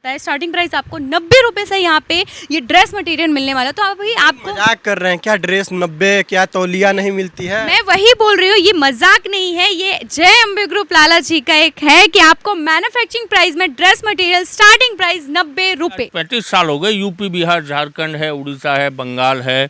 बताया starting price आपको 90 रुपए से यहाँ पे ये ड्रेस मटेरियल मिलने वाला है। तो अभी आपको मजाक कर रहे हैं क्या? ड्रेस 90, क्या तौलिया नहीं मिलती है? मैं वही बोल रही हूँ, ये मजाक नहीं है, ये जय अम्बे ग्रुप लाला जी का एक है कि आपको मैन्युफैक्चरिंग प्राइस में ड्रेस मटेरियल स्टार्टिंग प्राइस 90 रुपए। 35 साल हो गए, यूपी बिहार झारखंड है, उड़ीसा है, बंगाल है,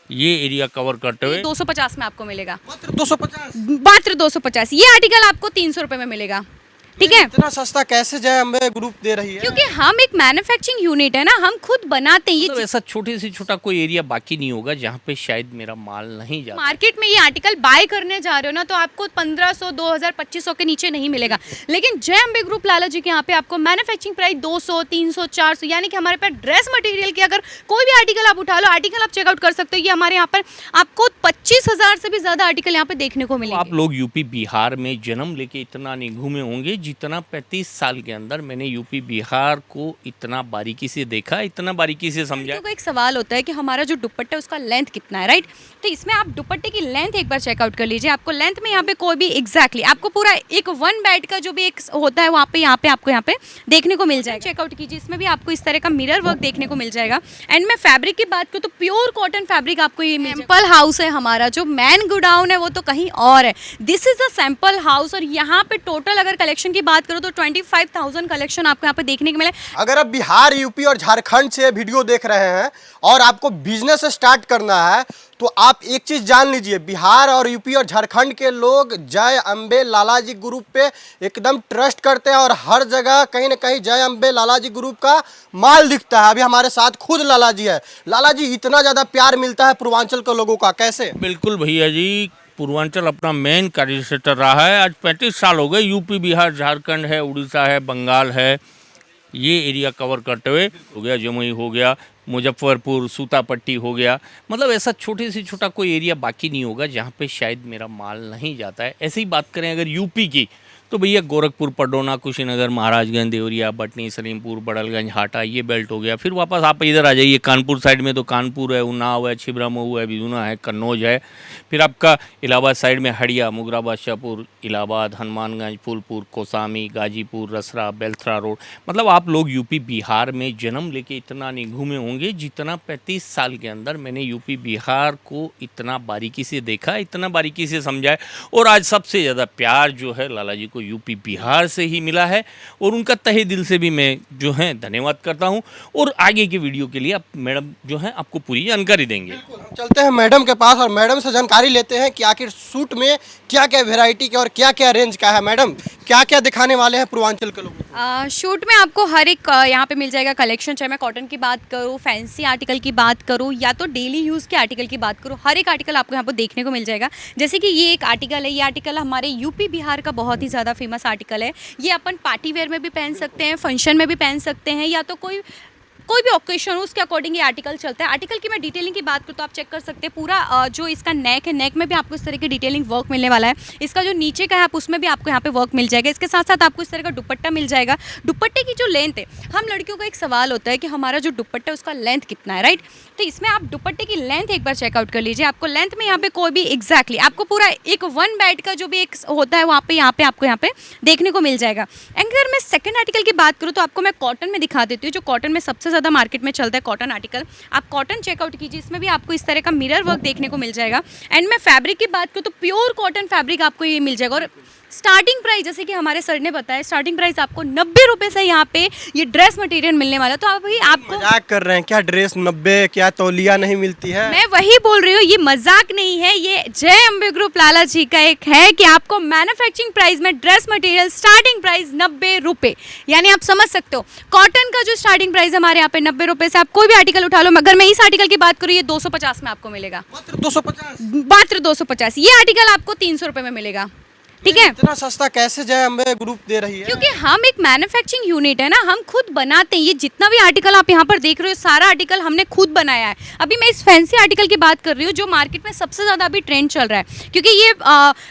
ये एरिया कवर करते हुए 250 में आपको मिलेगा, मात्र 250। मात्र 250। ये आर्टिकल आपको 300 रुपए में मिलेगा, ठीक है। इतना सस्ता कैसे जय अम्बे ग्रुप दे रही है? क्योंकि हम एक मैन्युफैक्चरिंग यूनिट है ना, हम खुद बनाते हैं। मतलब ये ऐसा छोटे से छोटा कोई एरिया बाकी नहीं होगा जहाँ पे शायद मेरा माल नहीं जाता। मार्केट में ये आर्टिकल बाय करने जा रहे हो ना, तो आपको 1500, 2000, 2500 के नीचे नहीं मिलेगा। लेकिन जय अम्बे ग्रुप लाला जी के यहाँ पे आपको मैन्युफैक्चरिंग प्राइस 200, 300, 400, यानी कि हमारे पास ड्रेस मटेरियल की अगर कोई भी आर्टिकल आप उठा लो, आर्टिकल आप चेकआउट कर सकते हो। ये हमारे यहाँ पर आपको 25,000 से भी ज्यादा आर्टिकल यहाँ पे देखने को मिलेंगे। आप लोग यूपी बिहार में जन्म लेके इतना नहीं घूमे होंगे जितना 35 साल के अंदर मैंने यूपी बिहार को इतना बारीकी से देखा, इतना बारीकी से समझा। तो एक सवाल होता है कि हमारा जो दुपट्टा है उसका लेंथ कितना है, राइट? तो इसमें आप दुपट्टे की लेंथ एक बार चेकआउट कर लीजिए। आपको लेंथ में यहाँ पे कोई भी एग्जैक्टली आपको पूरा एक वन बेड का जो भी एक होता है वहाँ पे आपको यहाँ पे देखने को मिल जाएगा। चेकआउट कीजिए, इसमें भी आपको इस तरह का मिरर वर्क देखने को मिल जाएगा। एंड मैं फैब्रिक की बात करूँ तो प्योर कॉटन फैब्रिक आपको ये सैंपल हाउस है हमारा, जो मैन गोडाउन है वो तो कहीं और है। This is a sample house और यहाँ पे टोटल अगर कलेक्शन की बात करूँ तो 25,000 कलेक्शन आपको यहाँ पे देखने को मिले। अगर आप बिहार, यूपी और झारखंड से वीडियो देख रहे हैं और आपको बिजनेस स्टार्ट करना है तो आप एक चीज जान लीजिए, बिहार और यूपी और झारखंड के लोग जय अम्बे लाला जी ग्रुप पे एकदम ट्रस्ट करते हैं और हर जगह कहीं ना कहीं जय अम्बे लाला जी ग्रुप का माल दिखता है। अभी हमारे साथ खुद लाला जी है। लाला जी, इतना ज़्यादा प्यार मिलता है पूर्वांचल के लोगों का, कैसे? बिल्कुल भैया जी, पूर्वांचल अपना मेन कार्य क्षेत्र रहा है। आज 35 साल हो गए, यूपी बिहार झारखंड है, उड़ीसा है, बंगाल है, ये एरिया कवर करते हुए हो गया, जमुई हो गया, मुजफ्फरपुर, सूतापट्टी हो गया। मतलब ऐसा छोटे से छोटा कोई एरिया बाकी नहीं होगा जहाँ पे शायद मेरा माल नहीं जाता है। ऐसे ही बात करें अगर यूपी की तो भैया गोरखपुर, पडोना, कुशीनगर, महाराजगंज, देवरिया, बटनी, सलीमपुर, बड़लगंज, हाटा, ये बेल्ट हो गया। फिर वापस आप इधर आ जाइए कानपुर साइड में तो कानपुर है, उन्नाव है, छिबरामऊ है, बिदुना है, कन्नौज है। फिर आपका इलाहाबाद साइड में हड़िया, मुगरा, बादशाहपुर, इलाहाबाद, हनुमानगंज, फूलपुर, कोसामी, गाजीपुर, रसरा, बेलथरा रोड। मतलब आप लोग यूपी बिहार में जन्म लेके इतना नहीं घूमे होंगे जितना 35 साल के अंदर मैंने यूपी बिहार को इतना बारीकी से देखा, इतना बारीकी से समझा है। और आज सबसे ज़्यादा प्यार जो है लाला जी को यूपी बिहार से ही मिला है और उनका तहे दिल से भी मैं जो है धन्यवाद करता हूं। और आगे की वीडियो के लिए आप मैडम जो है आपको पूरी जानकारी देंगे। चलते हैं मैडम के पास और मैडम से जानकारी लेते हैं कि आखिर सूट में क्या क्या वेराइटी का और क्या क्या रेंज का है। मैडम, क्या क्या दिखाने वाले हैं पूर्वांचल के लोगों? शूट में आपको हर एक यहाँ पे मिल जाएगा कलेक्शन, चाहे मैं कॉटन की बात करूँ, फैंसी आर्टिकल की बात करूँ या तो डेली यूज़ के आर्टिकल की बात करूँ, हर एक आर्टिकल आपको यहाँ पर देखने को मिल जाएगा। जैसे कि ये एक आर्टिकल है, ये आर्टिकल हमारे यूपी बिहार का बहुत ही ज़्यादा फेमस आर्टिकल है। ये अपन पार्टी वेयर में भी पहन सकते हैं, फंक्शन में भी पहन सकते हैं, या तो कोई भी ओकेशन हो उसके अकॉर्डिंग ये आर्टिकल चलता है। आर्टिकल की मैं डिटेलिंग की बात करूँ तो आप चेक कर सकते हैं पूरा जो इसका नेक है, नेक में भी आपको इस तरह की डिटेलिंग वर्क मिलने वाला है। इसका जो नीचे का है आप उसमें भी आपको यहाँ पे वर्क मिल जाएगा। इसके साथ साथ आपको इस तरह का दुपट्टा मिल जाएगा। दुपट्टे की जो लेंथ है, हम लड़कियों का एक सवाल होता है कि हमारा जो दुपट्टा है उसका लेंथ कितना है, राइट? तो इसमें आप दुपट्टे की लेंथ एक बार चेकआउट कर लीजिए। आपको लेंथ में यहाँ पे कोई भी एग्जैक्टली आपको पूरा एक वन बेड का जो भी एक होता है वहाँ पे आपको यहाँ पे देखने को मिल जाएगा। अगर मैं सेकंड आर्टिकल की बात करूँ तो आपको मैं कॉटन में दिखा देती हूँ, जो कॉटन में सबसे ज़्यादा मार्केट में चलता है कॉटन आर्टिकल। आप कॉटन चेकआउट कीजिए, इसमें भी आपको इस तरह का मिरर वर्क देखने को मिल जाएगा। एंड मैं फैब्रिक की बात करूँ तो प्योर कॉटन फैब्रिक आपको ये मिल जाएगा। और स्टार्टिंग प्राइस, जैसे कि हमारे सर ने बताया, स्टार्टिंग प्राइस आपको 90 रुपए से यहाँ पे ये ड्रेस मटेरियल मिलने वाला है। तो अभी आपको मजाक कर रहे हैं क्या? ड्रेस 90, क्या तौलिया नहीं मिलती है? मैं वही बोल रही हूँ, ये मजाक नहीं है, ये जय अम्बे ग्रुप लाला जी का एक है कि आपको मैन्युफैक्चरिंग प्राइस में ड्रेस मटेरियल स्टार्टिंग प्राइस 90 रुपए, यानी आप समझ सकते हो कॉटन का जो स्टार्टिंग प्राइस हमारे यहाँ पे 90 रुपए से आप कोई भी आर्टिकल उठा लो। अगर मैं इस आर्टिकल की बात करूँ, ये 250 में आपको मिलेगा, मात्र 250। मात्र 250। ये आर्टिकल आपको 300 रुपए में मिलेगा, ठीक है। इतना सस्ता कैसे जय अम्बे ग्रुप दे रही है? क्योंकि हम एक मैन्युफैक्चरिंग यूनिट है ना, हम खुद बनाते हैं। ये जितना भी आर्टिकल आप यहाँ पर देख रहे हो सारा आर्टिकल हमने खुद बनाया है। अभी मैं इस फैंसी आर्टिकल की बात कर रही हूँ जो मार्केट में सबसे ज़्यादा अभी ट्रेंड चल रहा है, क्योंकि ये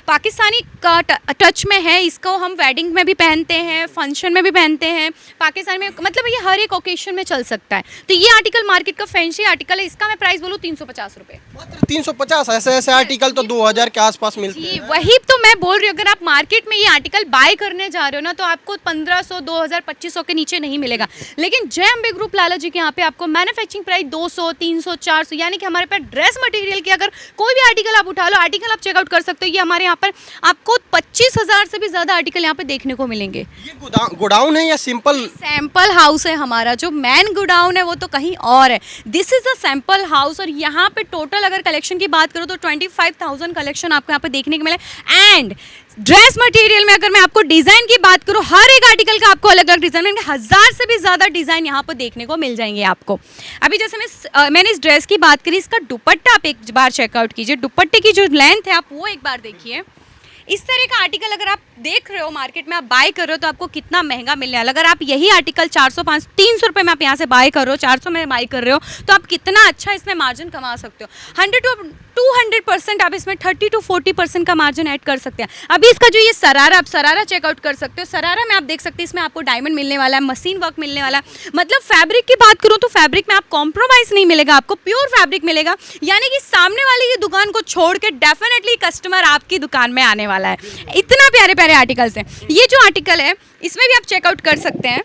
पाकिस्तानी का टच में है। इसको हम वेडिंग में भी पहनते हैं, फंक्शन में भी पहनते हैं, पाकिस्तान में, मतलब ये हर एक ओकेशन में चल सकता है। तो ये आर्टिकल मार्केट का फैंसी आर्टिकल है, इसका मैं प्राइस बोलूँ 350 रुपये। मात्र 350। ऐसे ऐसे आर्टिकल तो 2000 के आसपास मिलते हैं। वही तो मैं बोल रही हूँ, अगर आप मार्केट में ये आर्टिकल बाय करने जा रहे हो ना तो आपको 1500, 2000, 2500 के नीचे नहीं मिलेगा। लेकिन जय अम्बे ग्रुप लाला जी के यहाँ पे आपको मैन्युफैक्चरिंग प्राइस 200, 300, 400, यानी कि हमारे पास ड्रेस मटेरियल की अगर कोई भी आर्टिकल आप उठा लो, आर्टिकल आप चेकआउट कर सकते हो। ये हमारे यहाँ पर आपको 25,000 से भी ज़्यादा आर्टिकल यहाँ पे देखने को मिलेंगे। ये गोडाउन है या सिंपल सैंपल हाउस है हमारा, जो मेन गोडाउन है वो तो कहीं और है। This is a sample house और यहाँ पे टोटल अगर कलेक्शन की बात करूँ तो 25,000 कलेक्शन आपको यहाँ पे देखने को मिले। एंड ड्रेस मटेरियल में अगर मैं आपको डिजाइन की बात करूँ, हर एक आर्टिकल का आपको अलग अलग डिजाइन, 1000 से भी ज्यादा डिजाइन यहाँ पर देखने को मिल जाएंगे आपको। अभी जैसे मैंने इस ड्रेस की बात करी, इसका दुपट्टा आप एक बार चेकआउट कीजिए। दुपट्टे की जो लेंथ है आप वो एक बार देखिए। इस तरह का आर्टिकल अगर आप देख रहे हो मार्केट में, आप बाय कर रहे हो तो आपको कितना महंगा मिलने वाला। अगर आप यही आर्टिकल 400, 500, 300 रुपये में आप यहाँ से बाय कर रहे हो, 400 में बाय कर रहे हो तो आप कितना अच्छा इसमें मार्जिन कमा सकते हो। 100 to 200% आप इसमें 30 to 40% का मार्जिन ऐड कर सकते हैं। अभी इसका जो ये सरारा, आप सरारा चेकआउट कर सकते हो। सरारा में आप देख सकते हैं इसमें आपको डायमंड मिलने वाला है, मशीन वर्क मिलने वाला है। मतलब फैब्रिक की बात करूँ तो फैब्रिक में आप कॉम्प्रोमाइज़ नहीं मिलेगा, आपको प्योर फैब्रिक मिलेगा। यानी कि सामने वाले की दुकान को छोड़ के डेफिनेटली कस्टमर आपकी दुकान में आने वाला है। इतना प्यारे प्यारे आर्टिकल्स हैं। ये जो आर्टिकल है इसमें भी आप चेकआउट कर सकते हैं।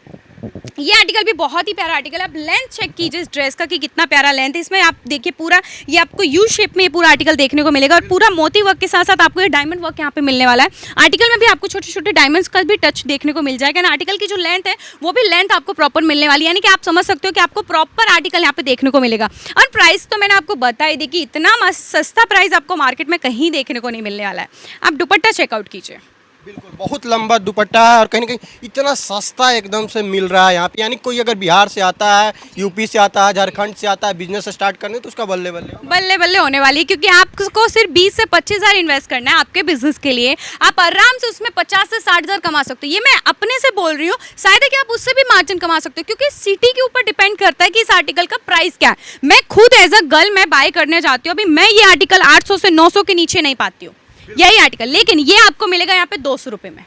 ये आर्टिकल भी बहुत ही प्यारा आर्टिकल है। आप लेंथ चेक कीजिए इस ड्रेस का कि कितना प्यारा लेंथ है। इसमें आप देखिए पूरा ये आपको यू शेप में ये पूरा आर्टिकल देखने को मिलेगा और पूरा मोती वर्क के साथ साथ आपको ये डायमंड वर्क यहाँ पे मिलने वाला है। आर्टिकल में भी आपको छोटे छोटे डायमंड्स का भी टच देखने को मिल जाएगा ना। आर्टिकल की जो लेंथ है वो भी लेंथ आपको प्रॉपर मिलने वाली है, यानी कि आप समझ सकते हो कि आपको प्रॉपर आर्टिकल यहाँ पे देखने को मिलेगा। और प्राइस तो मैंने आपको बता ही दी कि इतना सस्ता प्राइस आपको मार्केट में कहीं देखने को नहीं मिलने वाला है। आप दुपट्टा चेकआउट कीजिए। बिल्कुल बहुत लंबा दुपट्टा है और कहीं ना कहीं इतना सस्ता एकदम से मिल रहा है यहाँ पे। यानी कोई अगर बिहार से आता है, यूपी से आता है, झारखंड से आता है बिजनेस स्टार्ट करने तो उसका बल्ले बल्ले बल्ले बल्ले होने वाली है, क्योंकि आपको सिर्फ 20 से 25,000 इन्वेस्ट करना है आपके बिजनेस के लिए। आप आराम से उसमें 50 से 60,000 कमा सकते हो। ये मैं अपने से बोल रही हूँ, शायद है कि आप उससे भी मार्जिन कमा सकते हो, क्योंकि सिटी के ऊपर डिपेंड करता है कि इस आर्टिकल का प्राइस क्या है। मैं खुद एज अ गर्ल मैं बाय करने जाती हूँ, अभी मैं ये आर्टिकल 800 से 900 के नीचे नहीं पाती हूँ यही आर्टिकल, लेकिन ये आपको मिलेगा यहाँ पे 200 रुपये में।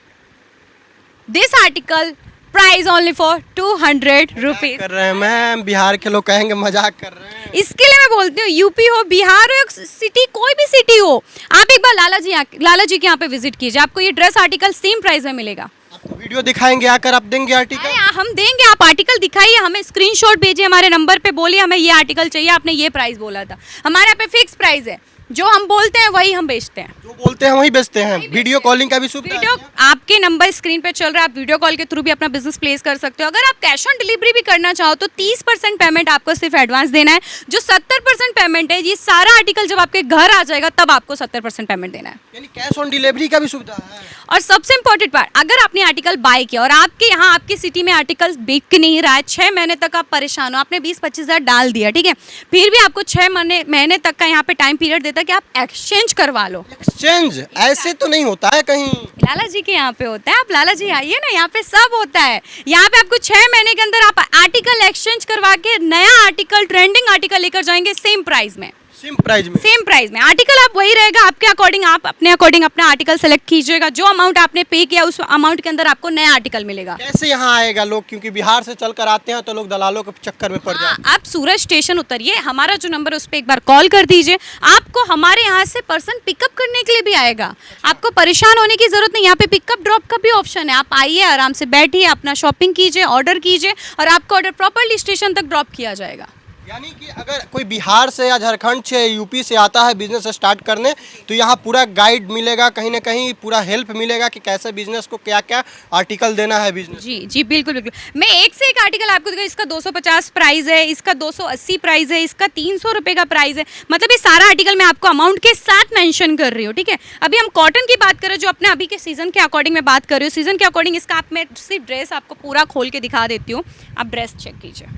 This article price only for 200 rupees. कर रहे हैं मैम, बिहार के लोग कहेंगे मजाक कर रहे हैं। इसके लिए मैं बोलती हूँ यूपी हो, बिहार हो, सिटी कोई भी सिटी हो, आप एक बार लाला जी के यहाँ पे विजिट कीजिए। आपको ये ड्रेस आर्टिकल सेम प्राइस में मिलेगा। आपको वीडियो दिखाएंगे आकर, आप देंगे आर्टिकल? अरे हम देंगे, आप आर्टिकल दिखाइए, हमें स्क्रीनशॉट भेजिए हमारे नंबर पे, बोलिए हमें ये आर्टिकल चाहिए, आपने ये प्राइस बोला था। हमारे यहाँ पे फिक्स प्राइस है, जो हम बोलते हैं वही हम बेचते हैं। जो बोलते हैं वही बेचते हैं। वीडियो कॉलिंग का भी सुविधा है वीडियो क्या? आपके नंबर स्क्रीन पे चल रहा है, आप वीडियो कॉल के थ्रू भी अपना बिजनेस प्लेस कर सकते हो। अगर आप कैश ऑन डिलीवरी भी करना चाहो तो 30% पेमेंट आपको सिर्फ एडवांस देना है। जो 70% पेमेंट है, ये सारा आर्टिकल जब आपके घर आ जाएगा तब आपको 70% पेमेंट देना है। यानी कैश ऑन डिलीवरी का भी सुविधा है। और सबसे इंपॉर्टेंट पार्ट, अगर आपने आर्टिकल बाय किया और आपके यहाँ आपकी सिटी में आर्टिकल बिक नहीं रहा है, 6 महीने तक आप परेशान हो, आपने 20-25,000 डाल दिया, ठीक है, फिर भी आपको 6 महीने तक का यहाँ पे टाइम पीरियड देता है कि आप एक्सचेंज करवा लो। एक्सचेंज ऐसे तो नहीं होता है कहीं? लाला जी के यहाँ पे होता है। आप लाला जी आइए ना, यहाँ पे सब होता है। यहाँ पे आपको 6 महीने के अंदर आप आर्टिकल एक्सचेंज करवा के नया आर्टिकल, ट्रेंडिंग आर्टिकल लेकर जाएंगे सेम प्राइस में। सेम प्राइस में? सेम प्राइस में। आर्टिकल आप वही रहेगा, आपके अकॉर्डिंग आप अपने अकॉर्डिंग अपना आर्टिकल सेलेक्ट कीजिएगा। जो अमाउंट आपने पे किया उस अमाउंट के अंदर आपको नया आर्टिकल मिलेगा। कैसे यहाँ आएगा लोग? क्योंकि बिहार से चल कर आते हैं तो लोग दलालों के चक्कर में पड़ जाते हैं। आप सूरज स्टेशन उतरिए, हमारा जो नंबर है उस पर एक बार कॉल कर दीजिए, आपको हमारे यहाँ से पर्सन पिकअप करने के लिए भी आएगा। आपको परेशान होने की जरूरत नहीं, यहाँ पे पिकअप ड्रॉप का भी ऑप्शन है। आप आइए, आराम से बैठिए, अपना शॉपिंग कीजिए, ऑर्डर कीजिए और आपका ऑर्डर प्रॉपरली स्टेशन तक ड्रॉप किया जाएगा। यानी कि अगर कोई बिहार से या झारखंड से, यूपी से आता है बिजनेस स्टार्ट करने तो यहाँ पूरा गाइड मिलेगा, कहीं ना कहीं पूरा हेल्प मिलेगा कि कैसे बिजनेस को क्या क्या आर्टिकल देना है बिजनेस। जी जी बिल्कुल बिल्कुल। मैं एक से एक आर्टिकल आपको दिखा, इसका 250 प्राइस है, इसका 280 प्राइस है, इसका 300 रुपये का प्राइस है। मतलब ये सारा आर्टिकल मैं आपको अमाउंट के साथ मेंशन कर रही हूँ, ठीक है। अभी हम कॉटन की बात करें, जो अपने अभी के सीजन के अकॉर्डिंग मैं बात कर रही हूँ, सीजन के अकॉर्डिंग इसका आप मैं सिर्फ ड्रेस आपको पूरा खोल के दिखा देती हूँ। आप ड्रेस चेक कीजिए,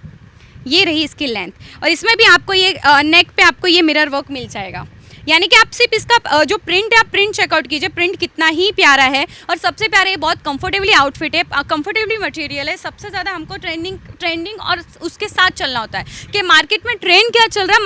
ये रही इसकी लेंथ, और इसमें भी आपको ये नेक पे आपको ये मिरर वर्क मिल जाएगा। यानी कि आप सिर्फ इसका जो प्रिंट है आप प्रिंट चेकआउट कीजिए, प्रिंट कितना ही प्यारा है। और सबसे प्यारा ये बहुत कंफर्टेबली आउटफिट है, कंफर्टेबली मटेरियल है। सबसे ज़्यादा हमको ट्रेंडिंग और उसके साथ चलना होता है कि मार्केट में ट्रेंड क्या चल रहा है,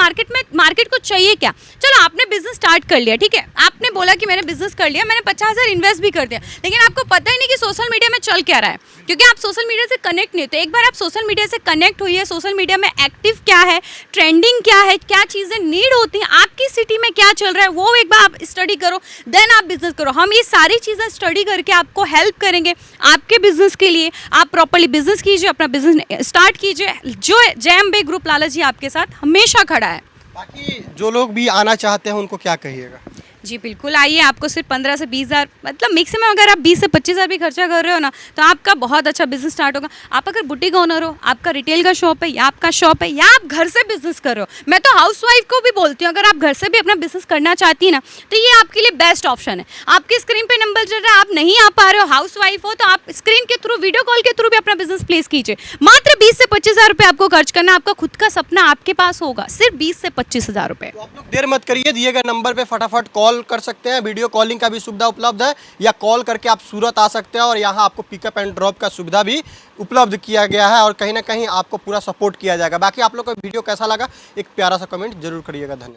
मार्केट को चाहिए क्या। चलो आपने बिजनेस स्टार्ट कर लिया, ठीक है, आपने बोला कि मैंने बिजनेस कर लिया, मैंने 50,000 इन्वेस्ट भी कर दिया, लेकिन आपको पता ही नहीं कि सोशल मीडिया में चल क्या रहा है, क्योंकि आप सोशल मीडिया से कनेक्ट नहीं होते। एक बार आप सोशल मीडिया से कनेक्ट हुई है, सोशल मीडिया में एक्टिव क्या है, ट्रेंडिंग क्या है, क्या चीज़ें नीड होती हैं, आपकी सिटी में क्या क्या चल रहा है वो एक बार आप स्टडी करो, देन आप बिजनेस करो। हम ये सारी चीज़ें स्टडी करके आपको हेल्प करेंगे आपके बिजनेस के लिए। आप प्रॉपर्ली बिजनेस कीजिए, अपना बिजनेस स्टार्ट कीजिए। जो जय अम्बे ग्रुप लाला जी आपके साथ हमेशा खड़ा है। बाकी जो लोग भी आना चाहते हैं उनको क्या कहिएगा? जी बिल्कुल आइए, आपको सिर्फ 15 से 20 हज़ार, मतलब मैक्सिमम अगर आप 20 से 25 हज़ार भी खर्चा कर रहे हो ना, तो आपका बहुत अच्छा बिजनेस स्टार्ट होगा। आप अगर बुटीक ओनर हो, आपका रिटेल का शॉप है या आपका शॉप है या आप घर से बिजनेस कर रहे हो, मैं तो हाउसवाइफ को भी बोलती हूँ, अगर आप घर से भी अपना बिजनेस करना चाहती है ना, तो ये आपके लिए बेस्ट ऑप्शन है। आपकी स्क्रीन पे नंबर चल रहा है, आप नहीं आ पा रहे हो, हाउसवाइफ हो, तो आप स्क्रीन के थ्रू, वीडियो कॉल के थ्रू भी अपना बिजनेस प्लेस कीजिए। मात्र 20 से 25 हज़ार रुपये आपको खर्च करना, आपका खुद का सपना आपके पास होगा, सिर्फ 20 से 25 हज़ार रुपये। तो आप लोग देर मत करिए, दिए गए नंबर पे फटाफट कॉल कर सकते हैं। वीडियो कॉलिंग का भी सुविधा उपलब्ध है, या कॉल करके आप सूरत आ सकते हैं और यहाँ आपको पिकअप एंड ड्रॉप का सुविधा भी उपलब्ध किया गया है और कहीं ना कहीं आपको पूरा सपोर्ट किया जाएगा। बाकी आप लोग का वीडियो कैसा लगा एक प्यारा सा कमेंट जरूर करिएगा। धन्यवाद।